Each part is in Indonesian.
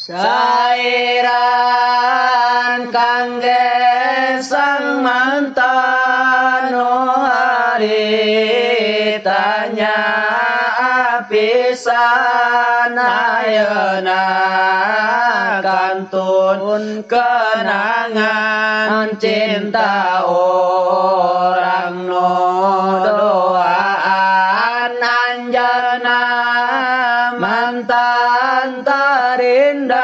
Sairan kangge sang mantan hari tanya pisan ayeuna kantun kenangan cinta orang nu doaan anjeunna mantan tarindah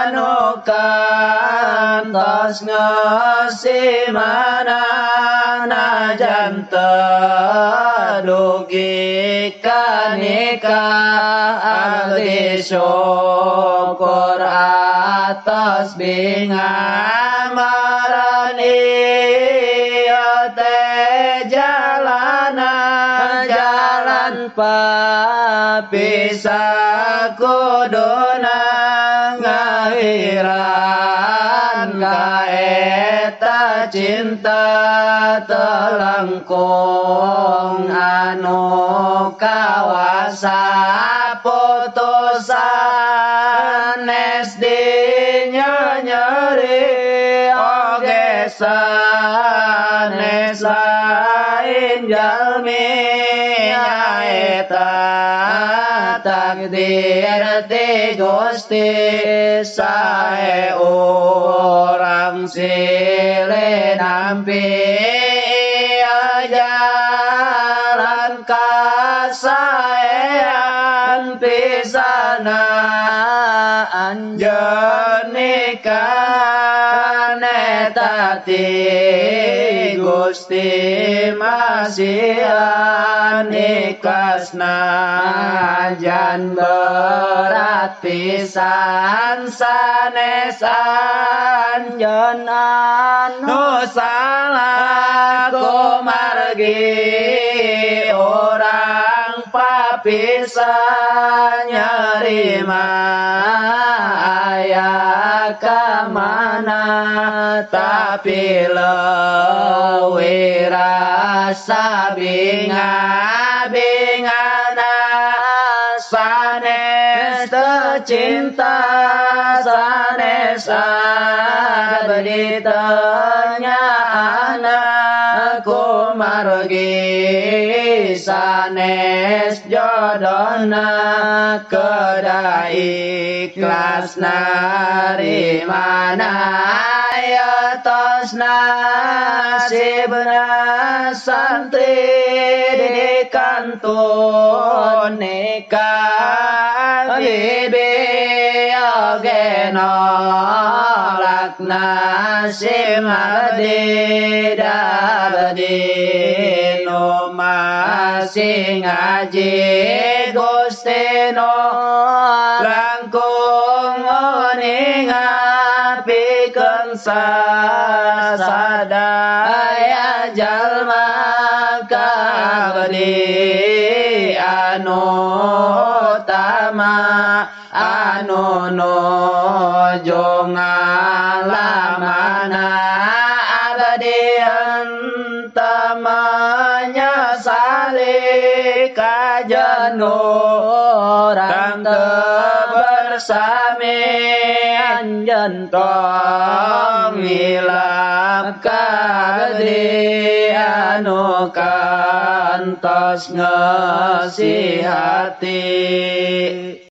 anu kantos ngeusimanan najan teu dugi ka nikah abdi syukur atas bingamaran ieu teh jalan papisah kuduna ngairan ka eta cinta telengkung anu kawasa putusan sanes dinyeri oge sanes lain jalmi nyaeta takdir ti Gusti sae urang silih nampi jalan kasaean pisana anjeun nikah eta ti Gusti masihan ikhlasna jan berat pisan sanes anjeun anu salah kumargi orang papisah nyarima aya ka mana tapi leuwih rasa binga-bingana sanes teu cinta sanes abdi teu nyaana kumargi sanes jodona kedah ikhlasna rimana aya tos nasibna santri di kantun nikah bibi oge nolak nasib abdi dabdi nu masih ngaji Gusti nu langkung ningapikeun sadaya jalma ka abdi anu utama anu nuju ngalamana abdi henteu menyesali kajen urang teu bersami anjeun tong ngilap ka abdi anu kantos ngasihati.